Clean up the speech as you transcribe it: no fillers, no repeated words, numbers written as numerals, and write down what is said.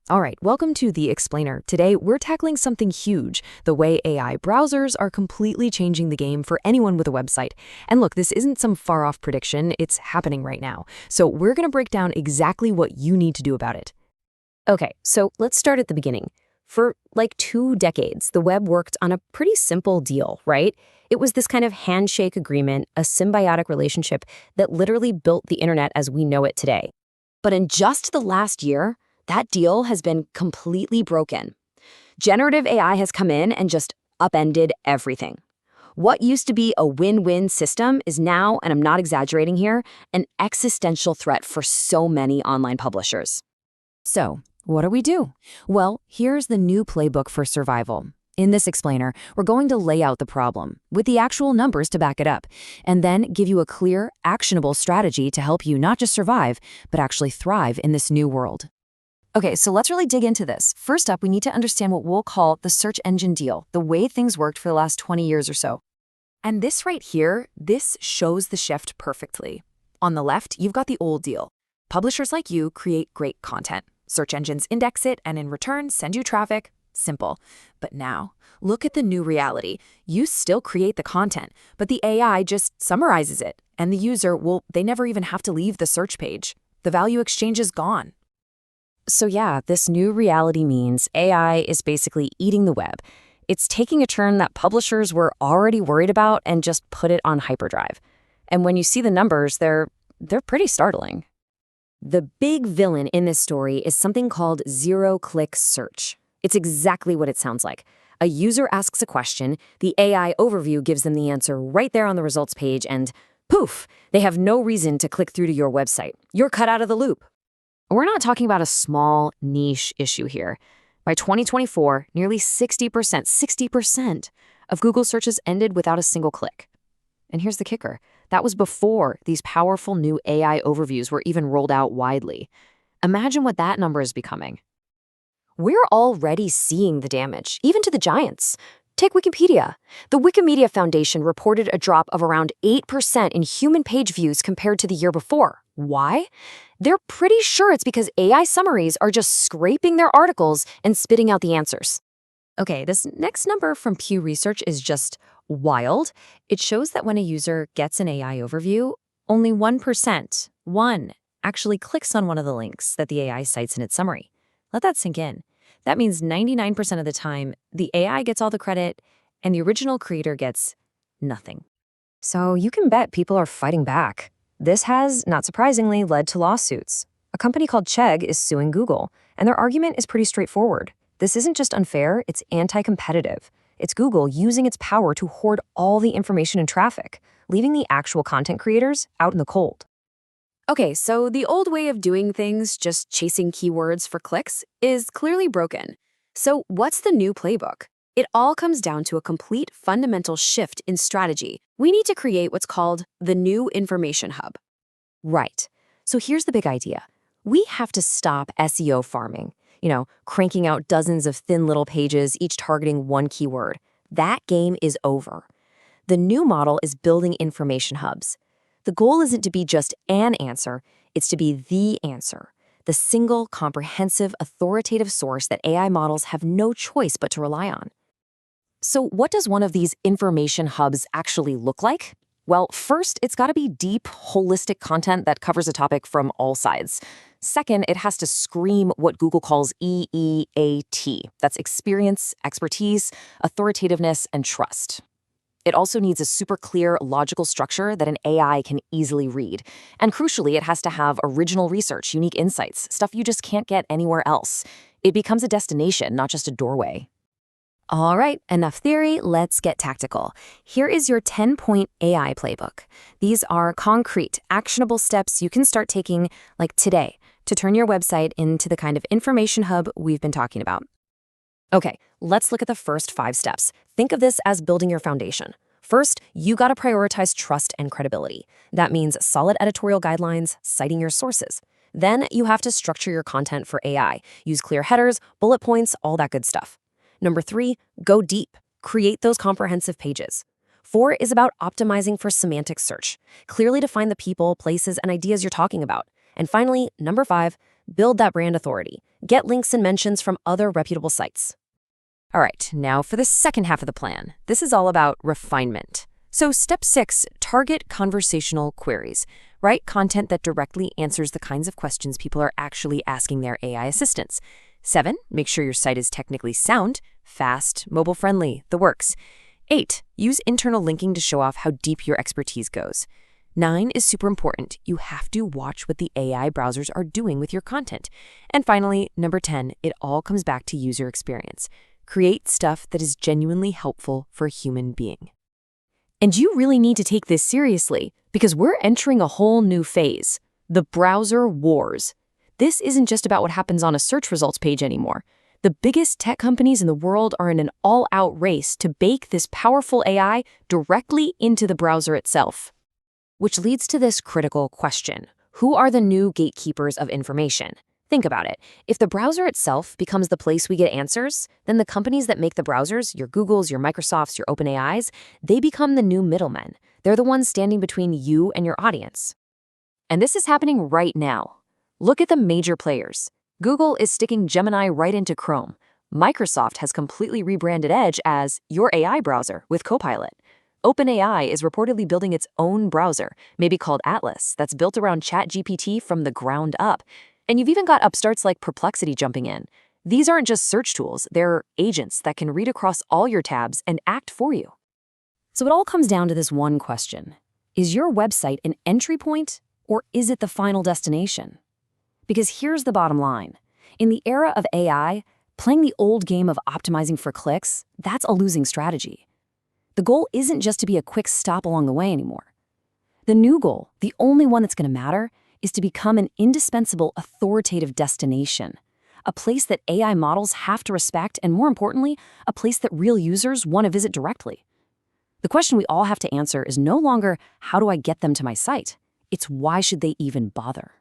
All right, welcome to The Explainer. Today, we're tackling something huge, the way AI browsers are completely changing the game for anyone with a website. And look, this isn't some far-off prediction, it's happening right now. So we're going to break down exactly what you need to do about it. Okay, so let's start at the beginning. For like 2 decades, the web worked on a pretty simple deal, right? It was this kind of handshake agreement, a symbiotic relationship that literally built the internet as we know it today. But in just the last year, that deal has been completely broken. Generative AI has come in and just upended everything. What used to be a win-win system is now, and I'm not exaggerating here, an existential threat for so many online publishers. So, what do we do? Well, here's the new playbook for survival. In this explainer, we're going to lay out the problem, with the actual numbers to back it up, and then give you a clear, actionable strategy to help you not just survive, but actually thrive in this new world. Okay, so let's really dig into this. First up, we need to understand what we'll call the search engine deal, the way things worked for the last 20 years or so. And this right here, this shows the shift perfectly. On the left, you've got the old deal. Publishers like you create great content. Search engines index it and in return send you traffic. Simple. But now, look at the new reality. You still create the content, but the AI just summarizes it. And the user, well, they never even have to leave the search page. The value exchange is gone. So yeah, this new reality means AI is basically eating the web. It's taking a turn that publishers were already worried about and just put it on hyperdrive. And when you see the numbers, they're pretty startling. The big villain in this story is something called zero-click search. It's exactly what it sounds like. A user asks a question, the AI overview gives them the answer right there on the results page, and poof, they have no reason to click through to your website. You're cut out of the loop. We're not talking about a small niche issue here. By 2024, nearly 60% of Google searches ended without a single click. And here's the kicker. That was before these powerful new AI overviews were even rolled out widely. Imagine what that number is becoming. We're already seeing the damage, even to the giants. Take Wikipedia. The Wikimedia Foundation reported a drop of around 8% in human page views compared to the year before. Why? They're pretty sure it's because AI summaries are just scraping their articles and spitting out the answers. Okay, this next number from Pew Research is just wild. It shows that when a user gets an AI overview, only 1%, actually clicks on one of the links that the AI cites in its summary. Let that sink in. That means 99% of the time, the AI gets all the credit and the original creator gets nothing. So you can bet people are fighting back. This has, not surprisingly, led to lawsuits. A company called Chegg is suing Google, and their argument is pretty straightforward. This isn't just unfair, it's anti-competitive. It's Google using its power to hoard all the information and traffic, leaving the actual content creators out in the cold. Okay, so the old way of doing things, just chasing keywords for clicks, is clearly broken. So what's the new playbook? It all comes down to a complete fundamental shift in strategy. We need to create what's called the new information hub. Right. So here's the big idea. We have to stop SEO farming. Cranking out dozens of thin little pages, each targeting one keyword. That game is over. The new model is building information hubs. The goal isn't to be just an answer, it's to be the answer. The single, comprehensive, authoritative source that AI models have no choice but to rely on. So what does one of these information hubs actually look like? Well, first, it's got to be deep, holistic content that covers a topic from all sides. Second, it has to scream what Google calls EEAT. That's experience, expertise, authoritativeness, and trust. It also needs a super clear, logical structure that an AI can easily read. And crucially, it has to have original research, unique insights, stuff you just can't get anywhere else. It becomes a destination, not just a doorway. All right, enough theory, let's get tactical. Here is your 10-point AI playbook. These are concrete, actionable steps you can start taking, like today, to turn your website into the kind of information hub we've been talking about. Okay, let's look at the first 5 steps. Think of this as building your foundation. First, you gotta prioritize trust and credibility. That means solid editorial guidelines, citing your sources. Then you have to structure your content for AI. Use clear headers, bullet points, all that good stuff. Number 3, go deep. Create those comprehensive pages. 4 is about optimizing for semantic search. Clearly define the people, places, and ideas you're talking about. And finally, number 5, Build that brand authority. Get links and mentions from other reputable sites. All right, now for the second half of the plan. This is all about refinement. So step 6, target conversational queries. Write content that directly answers the kinds of questions people are actually asking their AI assistants. 7, make sure your site is technically sound, fast, mobile-friendly, the works. 8, use internal linking to show off how deep your expertise goes. 9 is super important. You have to watch what the AI browsers are doing with your content. And finally, number 10, it all comes back to user experience. Create stuff that is genuinely helpful for a human being. And you really need to take this seriously because we're entering a whole new phase, the browser wars. This isn't just about what happens on a search results page anymore. The biggest tech companies in the world are in an all-out race to bake this powerful AI directly into the browser itself. Which leads to this critical question. Who are the new gatekeepers of information? Think about it. If the browser itself becomes the place we get answers, then the companies that make the browsers, your Googles, your Microsofts, your OpenAIs, they become the new middlemen. They're the ones standing between you and your audience. And this is happening right now. Look at the major players. Google is sticking Gemini right into Chrome. Microsoft has completely rebranded Edge as your AI browser with Copilot. OpenAI is reportedly building its own browser, maybe called Atlas, that's built around ChatGPT from the ground up. And you've even got upstarts like Perplexity jumping in. These aren't just search tools, they're agents that can read across all your tabs and act for you. So it all comes down to this one question. Is your website an entry point, or is it the final destination? Because here's the bottom line. In the era of AI, playing the old game of optimizing for clicks, that's a losing strategy. The goal isn't just to be a quick stop along the way anymore. The new goal, the only one that's going to matter, is to become an indispensable authoritative destination, a place that AI models have to respect, and more importantly, a place that real users want to visit directly. The question we all have to answer is no longer, how do I get them to my site? It's why should they even bother?